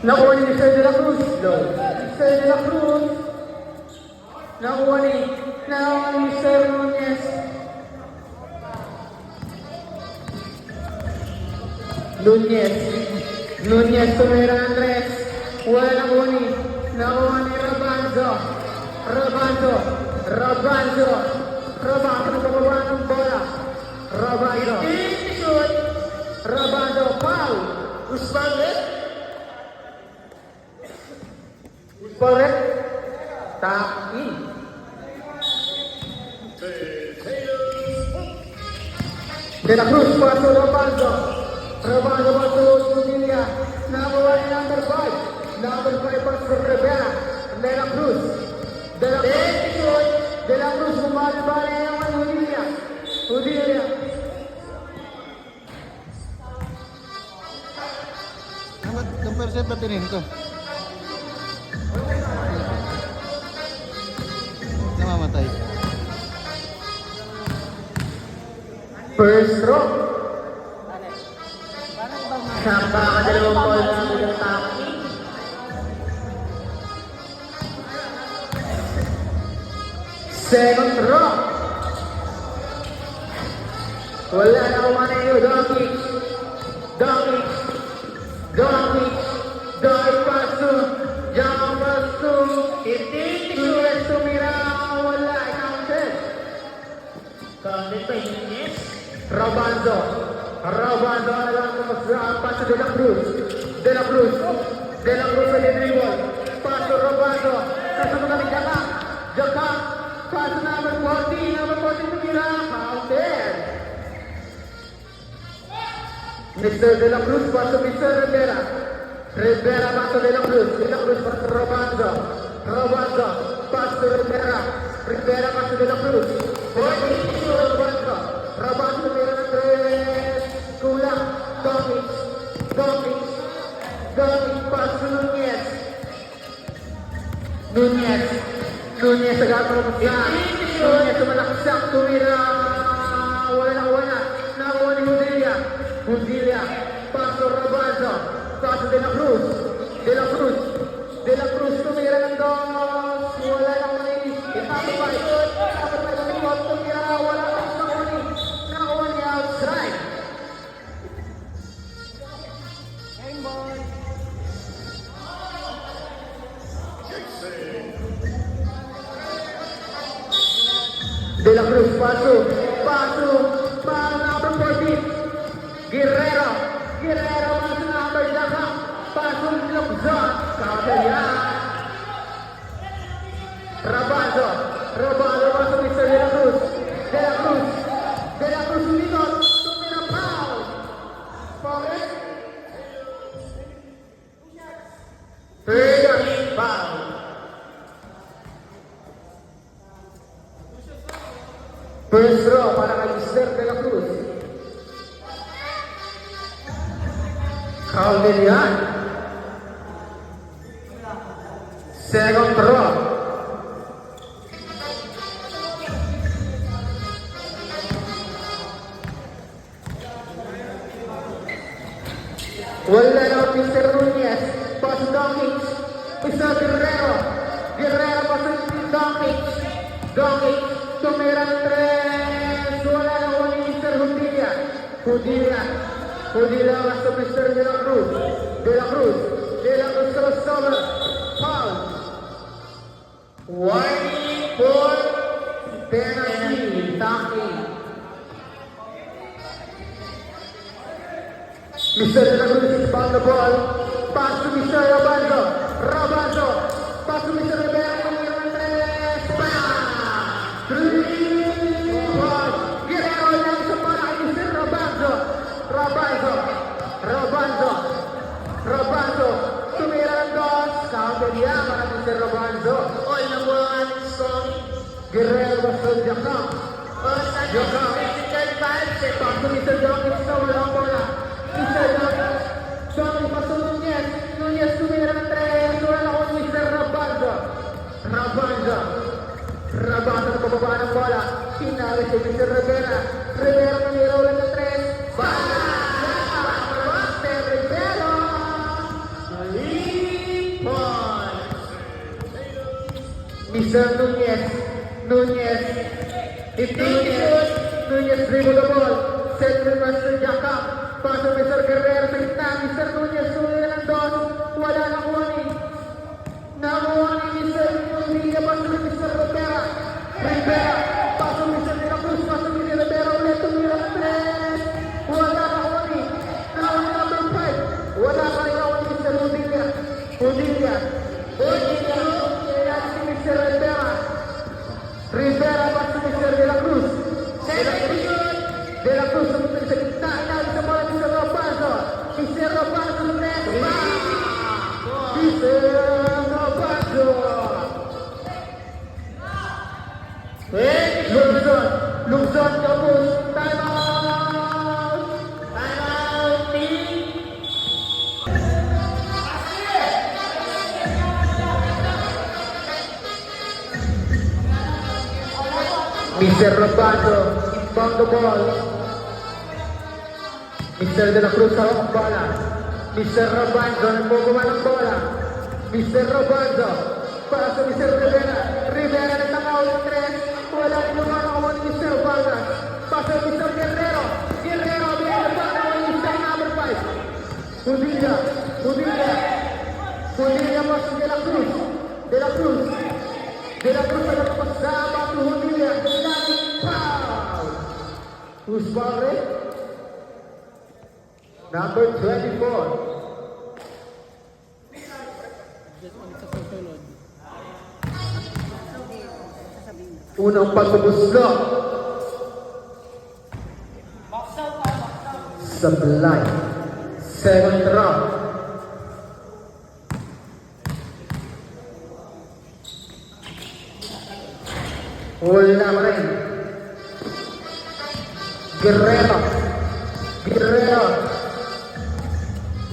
Nakuha ni Mr. De La Cruz. Mr. De La Cruz. Nakuha ni Mr. Nunez. Nunez tumira Andres. Wala nakuha ni Rabanzo. Rabanzo na pababa ng bola. Rabanzo, foul. Usparet. Tap in. De La Cruz, paso Rabanzo Padilla. Nakuha ni number 5. Number 5 pass from Rivera. De La Cruz bumali-bali naman Udilla. Ang percent batinin ko. Namamatay. First stroke. Napakadalawang ball na ng Taki. Second throw. Wala na kumana yun. Donkey pass to. Suez tumira. Wala. Counted. Counted by Nunez. Rabanzo na lang pass to De La Cruz sa dribble. Pass to Rabanzo. Kasunod kami Jaka. Pass to number 14 tumira. Counted. Mr. De La Cruz pass to Mr. Rivera pass to De La Cruz pass to Rabanzo pass to Rivera pass to De La Cruz. Rabanzo tumira ng 3. Kulang. Donkey pass to Nunez agad malamagyan. Nunez sumalaksak tumira. Wala na. Nakuha ni Udilla. Pass to Rabanzo. Pass to De La Cruz tumira ng 2. Wala na kumana ni Itapapay ng likod. Tumira. Wala na nakuha ni outside. De La Cruz, paso, para number 14. Guerrero, paso number Jaka, paso Lukzon, Kautelia. Rabanzo, paso Mr. De La Cruz, umitot, tumira foul. Forest. Third foul. First throw para kay Mr. De La Cruz. Caudelian. Second throw. Wala na Mr. Nunez. Pass Donkey. Mr. Guerrero pass Donkey. Tumira ng 3. Wala na ko ni Mr. Udilla pass to Mr. De La Cruz crossover. Foul. Warning for penalty. Taki. Mr. De La Cruz is found the ball. Pass to Mr. Rabanzo. Pass to Mr. Rivera. Tumira ng 3. Guerrero lang sa para kay Mr. Rabanzo. Tumira ng 2. Counted yan para Mr. Rabanzo. All naman, sorry. Guerrero basta Jaka. Physical foul. Pass to Mr. Donkey sa walang bola. Mr. Donkey pass to Nunez tumira ng 3. Wala na ko ni Mr. Rabanzo na pababa ng bola. Pinali si Mr. Rivera tumira ulit ng 3. Rivera. Mr. Nunez. Nunez. Nunez dribble the ball. Set with Mr. Jacob. Pasok Mr. Guerrero sa gitna. Mr. Nunez, sulit ng dos. Wala na kuwani. Nakuha ni Mr. Nunez. Pasok ni Mr. Rivera. Rivera. Pasok Mr. De La Cruz. Pasok ni Rivera. Ulit tumira ng tres. Wala na kuwani. Nakuha ni number 5. Wala pa rin ako ni Mr. Udilla. Udilla. Udilla. Kaya si Mr. Rivera. Rivera pasok ni Mr. De La Cruz. De La Cruz sumunod sa gitna. Inalit sa bola Mr. Robanzo. Mr. Robanzo ulit. Mr. Robanzo. Luzon, Capus. Time out. Time out, team. Mr. Robanzo, inbound the ball. Mr. De La Cruz sa ang bola. Mr. Robanzo, nagbubuwa ng bola. Mr. Robanzo, para sa Mr. Rivera. Rivera nagtakaw ng tres. Wala rin yung ano ni Mr. Vargas. Pasa Mr. Guerrero. Guerrero, binigyan pa ako ni Mr. number 5. Udilla. Udilla pa sa De La Cruz. De La Cruz. De La Cruz ay napasama to Udilla. Laging foul. Who's foul, eh? Number 24. Unang pagbubuslok. Supply. Second round. Wala pa rin. Guerrero.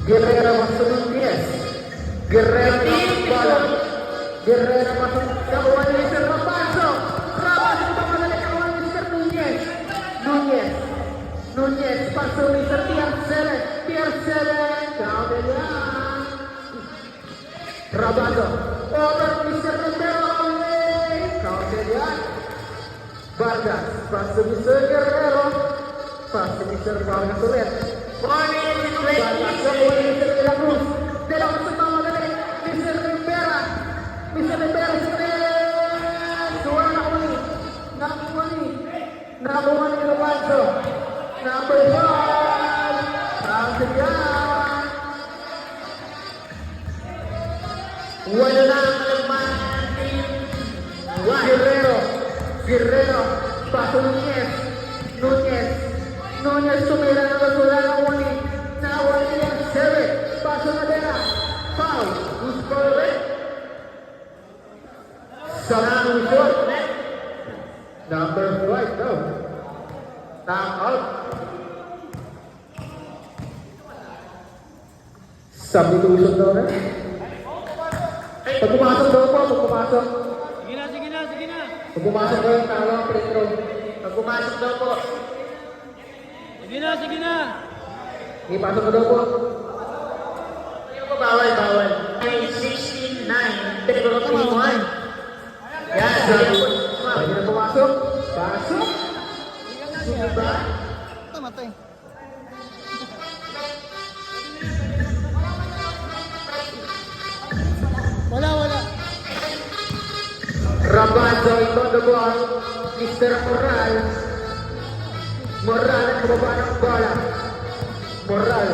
Guerrero masuk Nunez. Guerrero masuk bola. Guerrero masuk kawan Mr. Robanzo. Robanzo papadala kawan Mr. Nunez. Nunez pasok Mr. Pierre7. Kau bilang. Robanzo. Over Mr. Rivera. Kau bilang. Vargas pasok Mr. Guerrero. Pasok Mr. Vargas ulit. Vargas kawan Mr. De La Cruz. De La Cruz papadala Mr. Rivera. Mr. Rivera straight. Wala nakuha ni Robanzo. Number 5. Ramsey. Wala ang kalagman ng team. Guerrero. Paso Nunez. Sumira ng basura ng uni. Nawala niya 7. Paso na Dela. Foul. Who's for it? Sarang short. Number 5 daw. Time out. Substitution daw na. Pag pumasok daw po, Sige na. Pag pumasok daw yung talo ang free throw. Pag pumasok daw po. Sige na. Ipasok ko daw po. Ano po bawal? 16-9. Pero 3-1. Yan. Pwede na pumasok. Pasok. Sige ba? Matay. Wala. Robanzo inbound the ball. Mr. Moral ang bumaba ng bola. Moral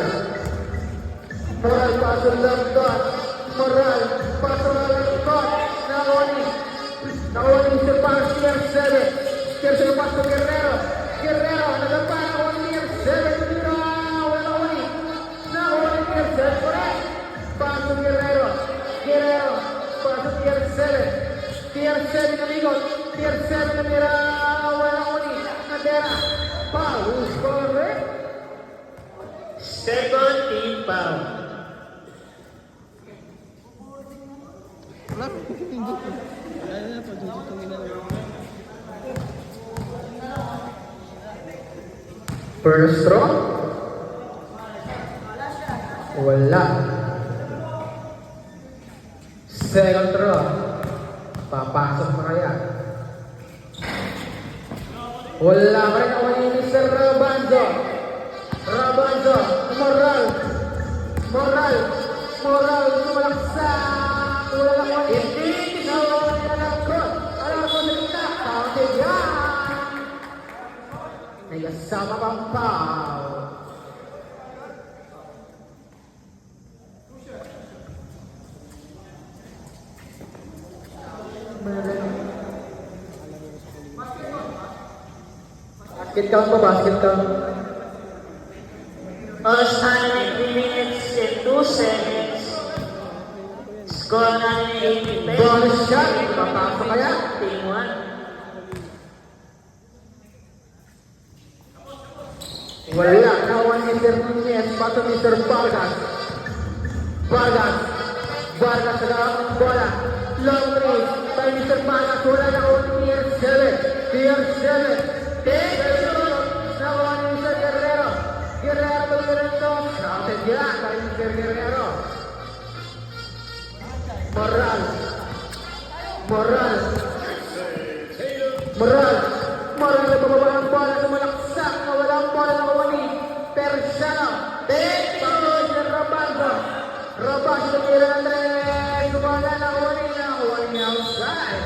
pasok lang doon. Moral pasok lang doon. Nakuha ni Mr. Pierre7. Pierre7 pasok Guerrero. Nagapa nakuha ni Pierre7. Wala ni Pierre7. Correct. Pasok Guerrero. Pasok Pierre7. Pierre7 naligot. Pierre7 namira. Wala ni Nadera. Foul. Who's correct? Second team foul. Wala. First throw. Wala. Second throw. Papasok na kaya. Wala pa rin ako ni Mr. Rabanzo. Rabanzo, moral. Moral. Moral, sumalaksak. Wala lang ako. Hindi. Nawala nila ng court. Alam ko na kita. Counted yan. Nayasama pang foul. Basket count po, basket count. First time in 3 minutes and 2 seconds. Score natin 80 Bonus shot. Papasok kaya? Team 1. Wala. Kawan ni Mr. Nunez. Pato Mr. Vargas. Vargas. Vargas sa gawang ng bola. Long range by Mr. Vargas. Wala na ako ni Tier 7. Tier 7. Nakuha ni Mr. Guerrero. Guerrero to Guerrero. Counted yan by Mr. Guerrero. Moral. Moral. Moral. Moral na bababa ng bola. Sumalaksak na wala ang bola na kuwani. Persiano. Panginoon si Rabanzo. Rabanzo tira ng tres. Wala na kuwani na. Kuwani outside.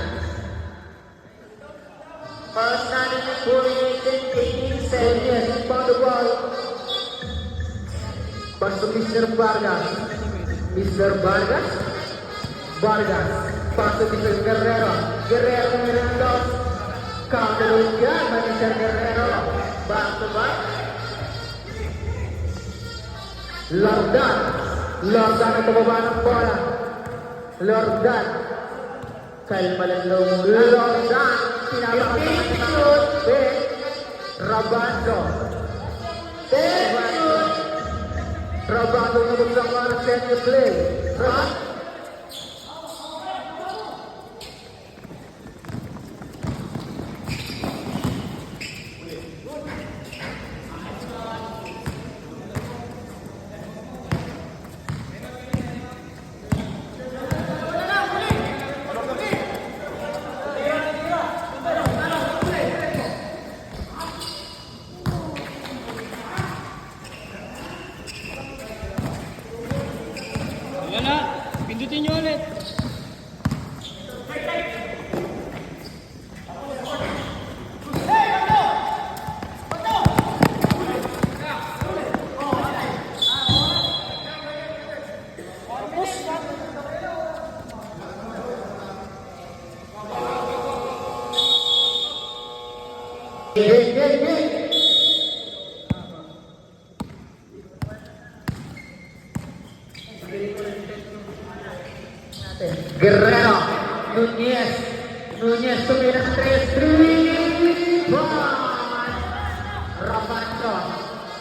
First time in 4 minutes and 18 seconds. Yes, found the ball. Pass to Mr. Vargas. Mr. Vargas. Vargas. Pass to Mr. Guerrero. Guerrero Miranda. Counter again by Mr. Guerrero. Back to back. Lordan. Lordan ang bababa ng bola. Lordan. Kyle Malandao mo. Lordan. Pinapakasakot. Rabanzo. Rabanzo nabuksan ko ang set the play. Rabanzo. Wala. Pindutin nyo ulit. Game. Guerrero, Nunez tumira ng 3,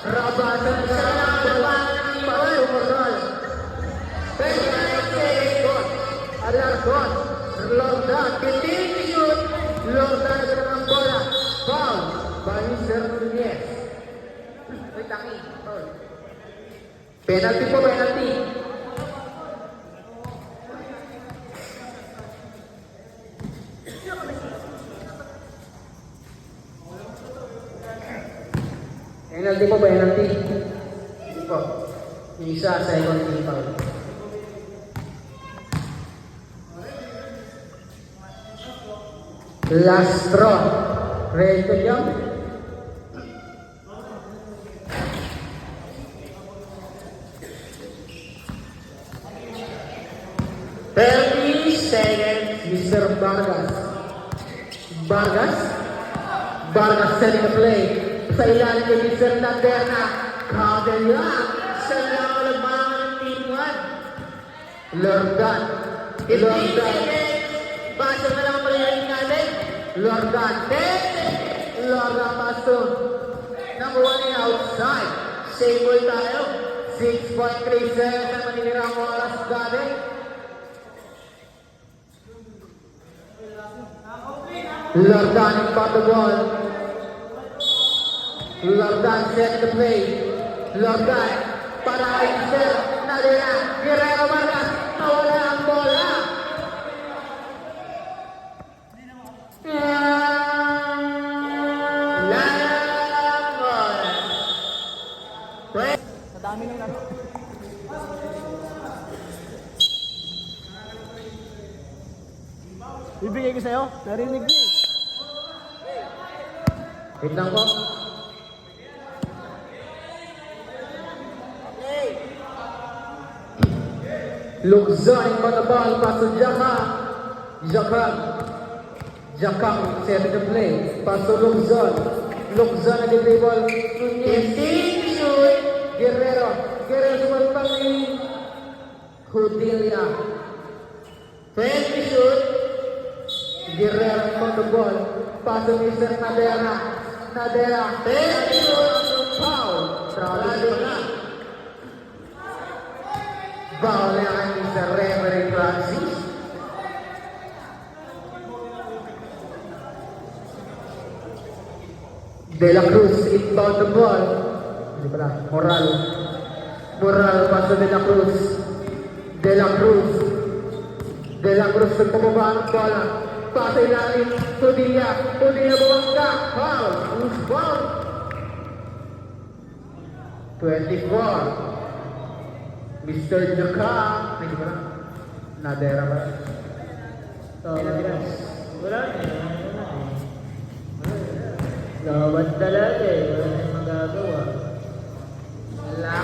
Rabanzo sa lang Moral. Alarcon, Lordan, pitin shoot, Lordan ng bola, foul by Mr. Nunez. Wait, tangi, foul. Penalty po, penalty. Penalty po, penalty. Hindi po. Yung isa, second team foul. Last draw. Ready to jump? Mr. Vargas. Vargas setting the play. Sa ilalim kay Mr. Landerna. Counter yan. Sa laban ng Team 1. Lordan. Basta na lang palayarin natin. Lordan pass to number 1 in outside. Same ball tayo. 6.3 seconds ang maninirang oras dati. Lordan got the ball. Lordan set the play. Lordan para kay Mr. Nadera. Guerrero Vargas. Nawala ang bola. Wala ng bola. Sa dami ng laro. Bibigay ko sa'yo. Narinig niya eh. Wait lang po. Lugzon in the ball, pass to Jakang set the play. Pass to Lugzon. Lugzon at the dribble. Nunez. 15 shoot. Guerrero sumalpang ni Judilia. 20 shoot. Guerrero on the ball. Pass to Mr. Nadera. 20 shoot. Foul. Travis na. Foul yan ni Sir Reverend Francis. De La Cruz inbound the ball. Hindi pala. Moral pass to De La Cruz. De La Cruz nagpababa ng bola. Pass ilalim. Tudilla bumangga. Foul. Who's foul? 24. Mr. Jakang. Hindi pala. Nadera ba? Wala eh. Gawad talaga eh. Wala nang magagawa. Wala.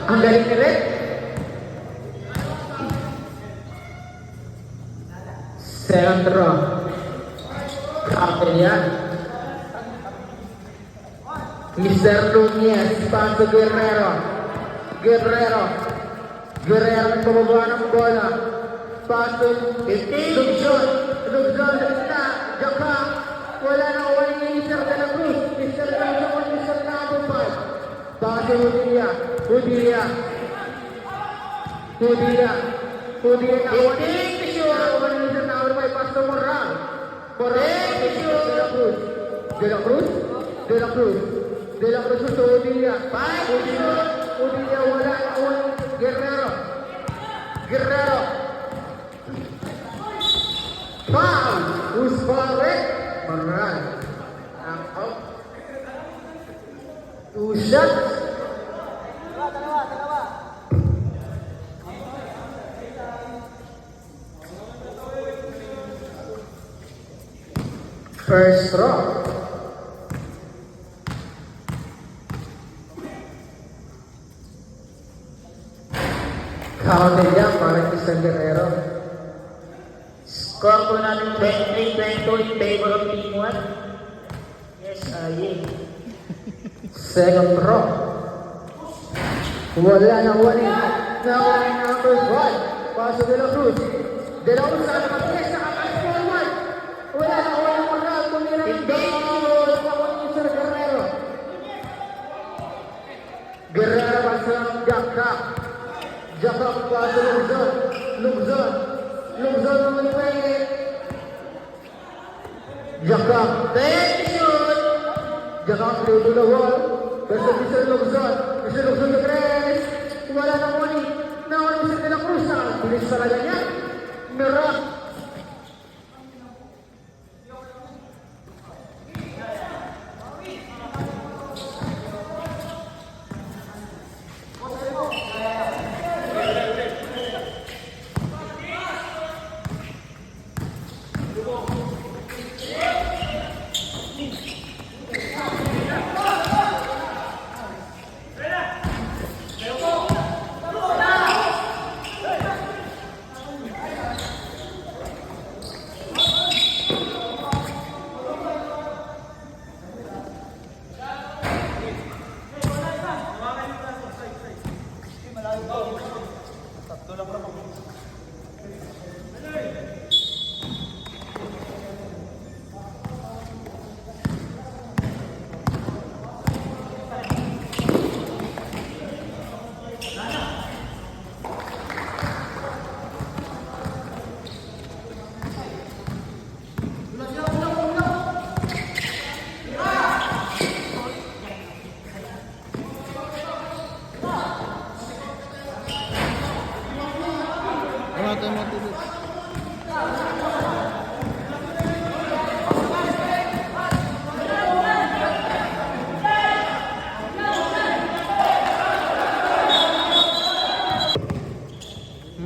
Ang galing ni Red. Centro. Kapil yan. Mr. Nunez. Pass to Guerrero ang pababa ng bola. Pass to Lugzon na. Jakang. Wala na uway ni Mr. De La Cruz. Mr. Nabupal. Pass to Judilia na uwan ni Mr. Nabupal. Pass to Moral. De La Cruz to Judilia. Judilia wala na uwan ni Guerrero. Foul! Who's foul, Rick? Moral. Ang out. 2 shots. Dalawa. First draw. Counted yan para kay San Guerrero. Score po natin 23-22 in favor of Team 1. Yes, yay. Second draw. Wala na uwanin. Nawain na number 1. Paso De La Cruz. De La Cruz sa kapatid sa kapas forward. Wala na uwanin Moral. Tumira ng goal. Nawain ni Sir Guerrero. Guerrero paso ng Jakang paso Lugzon naman pwede. Jakang. Jakang through to the wall. Versus Mr. Lugzon the press. Wala na uwanin. Nawain Mr. De La Cruz. Bilis talaga niya. Merak.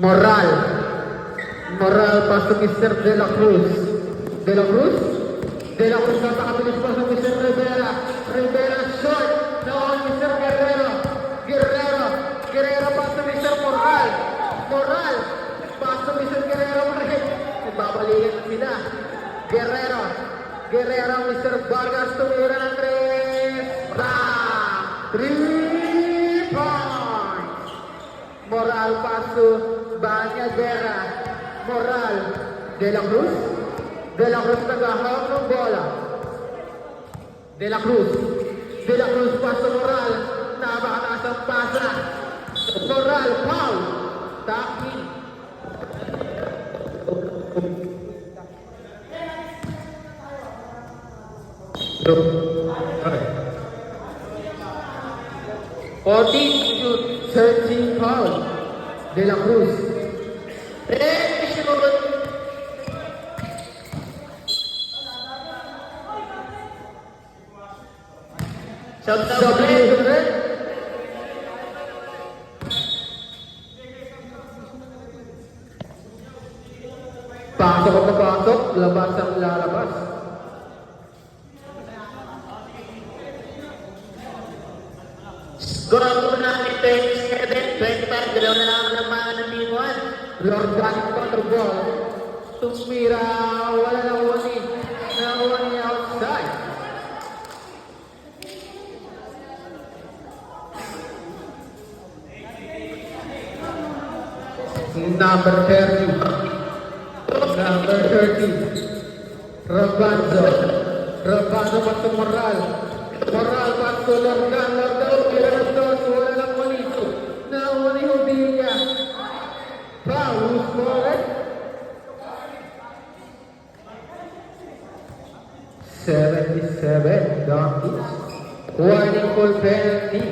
Moral. Moral pass to Mr. De La Cruz. De La Cruz? De La Cruz napakabilis pa sa Mr. Rivera. Rivera short. Noon Mr. Guerrero. Guerrero. Guerrero pass to Mr. Moral. Moral. Pass to Mr. Guerrero. Nagbabalikan na sila. Guerrero. Guerrero, Mr. Vargas tumira ng 3. Bang! 3 points! Moral pass to Banyadera. Moral. De La Cruz. De La Cruz nagahawak ng bola. De La Cruz. De La Cruz pass to Moral. Napakataas ang pasa. Moral, foul. Tackling. Okay. 14 shoot. Searching foul. De La Cruz. Substitution red. Pasok at pasok. Labas ang lalabas. Score po namin 27, 25, dalawa na lang ang lamangan ng Team 1. Lordan control. Tumira. Wala na wani. Nawani outside. Number 30. Number 30. Rabanzo. Rabanzo pato Moral. Moral pato Lordan. Lordan tira ng dos. Wala lang manito. Nawani Hudilla. Foul score. 77 Donkeys. Warning for penalty.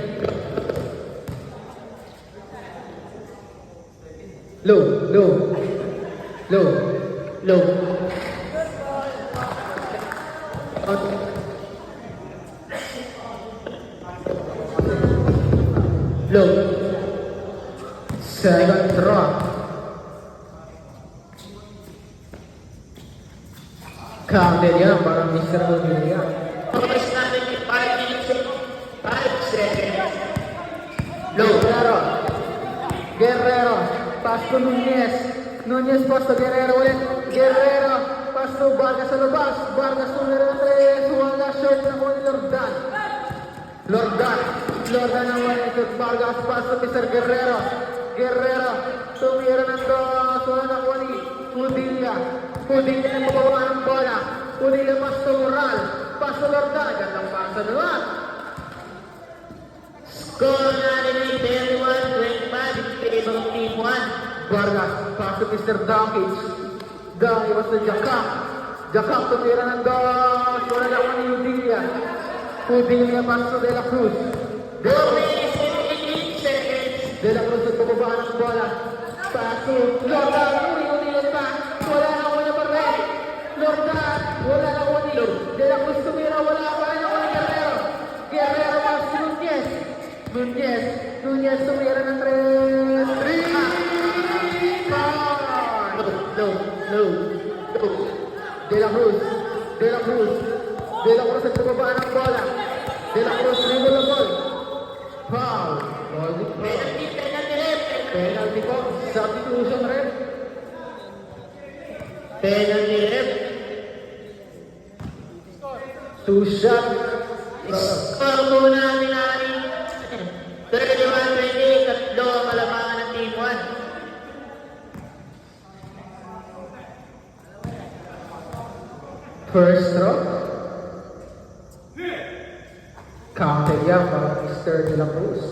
Low. Low. Second drop. Counted yan para Mr. Bonilla. Focus namin yung 5 minutes and 5 seconds. Low. Guerrero. Pass to Nunez. Nunez pass to Guerrero ulit. Guerrero. Pass to Vargas sa labas. Vargas tumira ng 3. Wala short na po ni Lordan. Lordan ang wala ito. Vargas pass to Mr. Guerrero. Guerrero. Tumira ng 2. Wala ng wali. Udilla na mabawa ng bola. Udilla pass to Moral. Pass to Lordan. Gandang pasa naman. Score natin ay 31-25 in favor of Team 1. Vargas, pass to Mr. Donkic. Donkic was to Jacob. Jacob tumira ng 2. Wala lang ni Udilla. Udilla pass to De La Cruz. 4 minutes and 18 seconds. De La Cruz nagpapaba ng bola. Pass to Lordan. Udilla pa. Wala lang wala pa rin. Lordan. Wala lang wala. De La Cruz tumira. Wala pa rin ako ni Guerrero. Guerrero pass to Nunez. Nunez tumira ng 3. 3. Low. De La Cruz nagpapaba ng bola. De La Cruz dribble the ball. Foul. Penalty po. Substitution red. Penalty rep. 2 shot. Score po namin ay 31-20, tatlo ang malamangan ng Team 1. First throw. Counted yan para Mr. De La Cruz.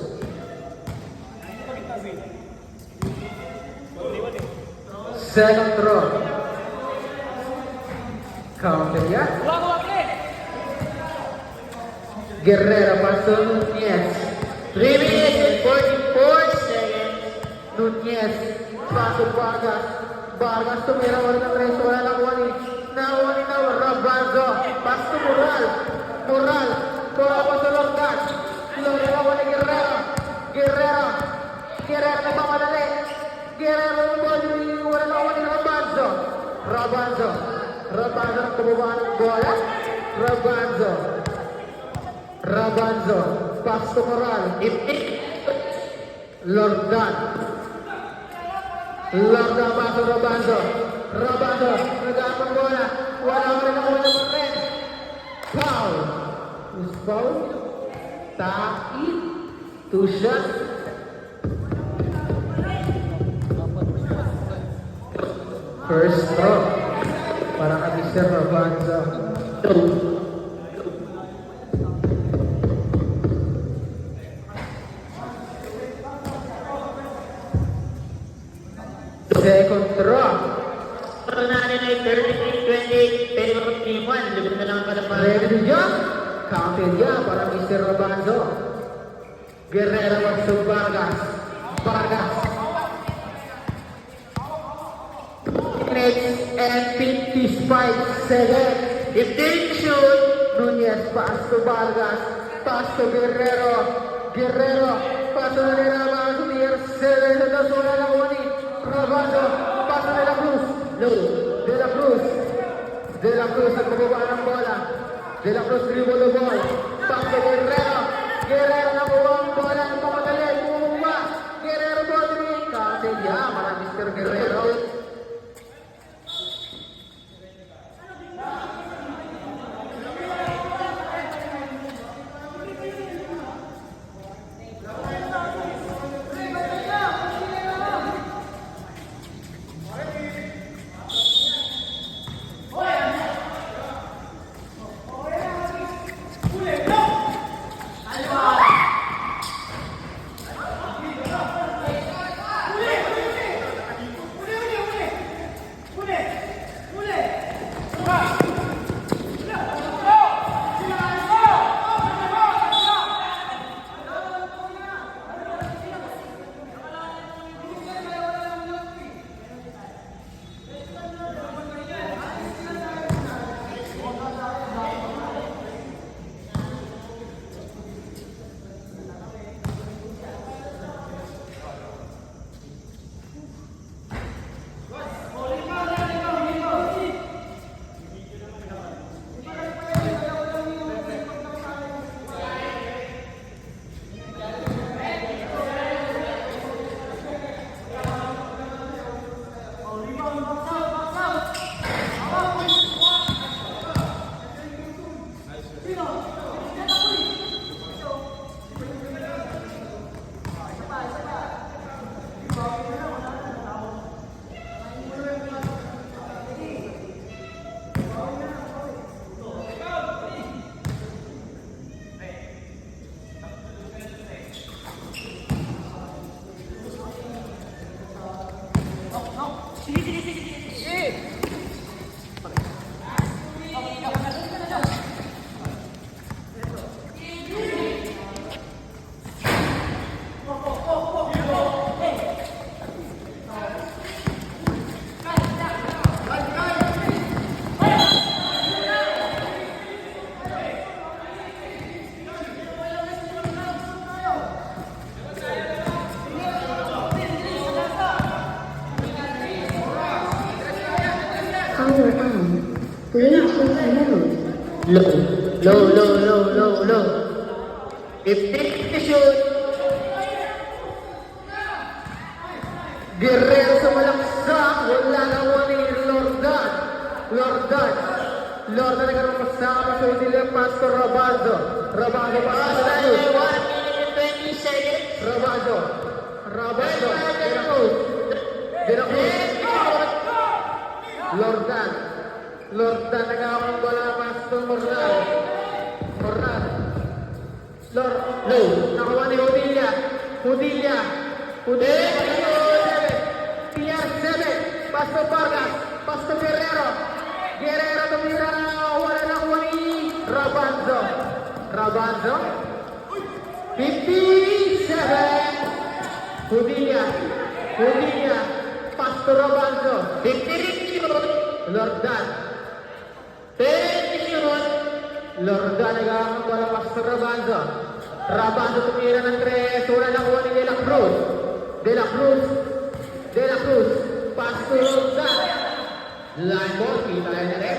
Second throw. Counted yan. Guerrero pass to Nunez. 3 minutes and 44 seconds. Nunez pass to Vargas. Vargas tumira wala ng 3. Wala lang wani. Nawani na Rabanzo. Pass to Moral. Moral pa sa Lordan. Lordan wala Guerrero. Guerrero nagmamadali. Guerrero Rabanzo ang bumaba ng bola. Rabanzo. Pass to Moral. Lordan. Pass to Rabanzo. Nagaan ang bola. Wala ko rin ako ng red. Foul. Who's foul? Taid. Two shots. First throw. Para kay Mr. Rabanzo. Second throw. Pero natin ay 33-28, pero team 1, lubog na lang pala pa. Ready to jump? Counted yan para Mr. Rabanzo. Guerrero versus Vargas. Minutes and 55 seconds. If they shoot, Nunez pass to Vargas. Pass to Guerrero. Pass to Rabanzo. Near 7 seconds. Wala na kunin. Rabanzo. Pass to De La Cruz. De La Cruz ang bababa ng bola. De La Cruz dribble the ball. Pass to Guerrero na buwa ang bola. Ang pamadali. Bumumba. Guerrero boundary. Counted yan para Mr. Guerrero. Power on. Bluetooth mode. low. If they shoot, Guerrero sa malaksak. Wala na warning. Lordan nagkaroon masama sa Udile. Pastor Rabanzo para sa after Cruz. 1 minute and 20 seconds, Rabanzo. De La Cruz. Lordan nagkakaroon bola. Pastor Morral. Nakuha ni Hudilla. CR7. Pastor Vargas. Pastor Guerrero tumira na. Wala na kuha ni Rabanzo. 57. Hudilla. Pastor Rabanzo. 50 shoot, Lordan 10 shoot, nagkakaroon bola. Pastor Rabanzo tumira ng 3. Wala na kuha ni De La Cruz. Pastor Lordan. Line ball. Kita na rin.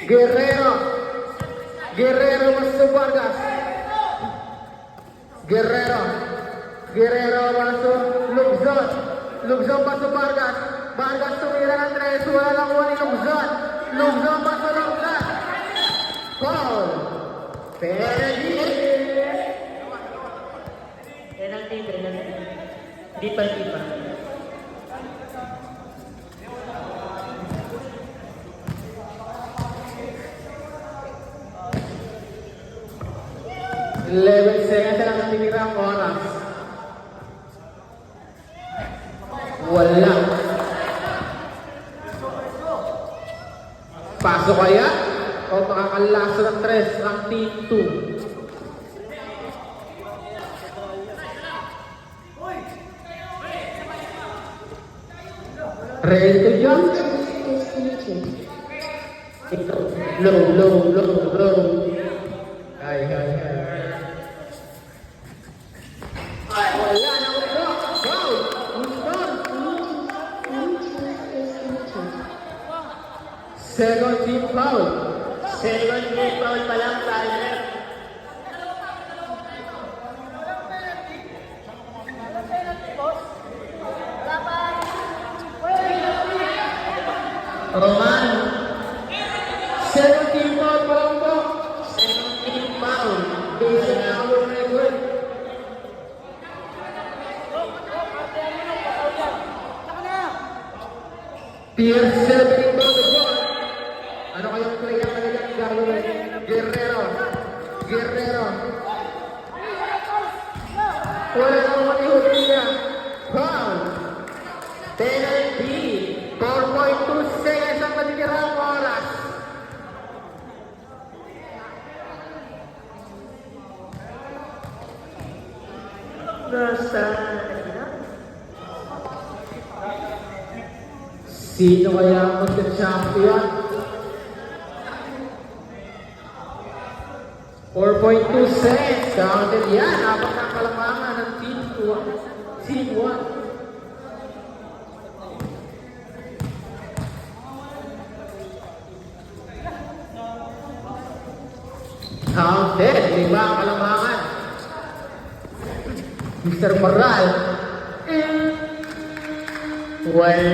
Guerrero. Guerrero masuk Vargas. Guerrero. Guerrero masuk Lugzon. Lugzon masuk Vargas. Vargas tumira ng tres. Wala nakuha ni Lugzon. Lugzon masuk Lugzon. Foul. Penalty. Penalty. Di pa. Level seconds na lang natitira ang oras. Wala. Pasok kaya? O makakalaso ng 3 ang team 2? Ready to jump? Disconnected. Low. Ay. Wala na ulo. Wow! Houston! Disconnected. Second team foul. Second game foul pa lang, Tyler. Roman. Second team foul pa lang po. Second game foul. Based on our record. Tier 7 inbound the ball. Ano kayang play ang kanilang gagawin? Guerrero. Wala na naman ihuli niya. Foul. Penalty. 4.2 seconds ang natitirang oras. Nasa... Sino kaya ang magka-champion? 4.2 seconds. Counted yan. Apat ang kalamangan ng Team 1. Team 1. Counted. 5 ang kalamangan. Mr. Moral. Wala.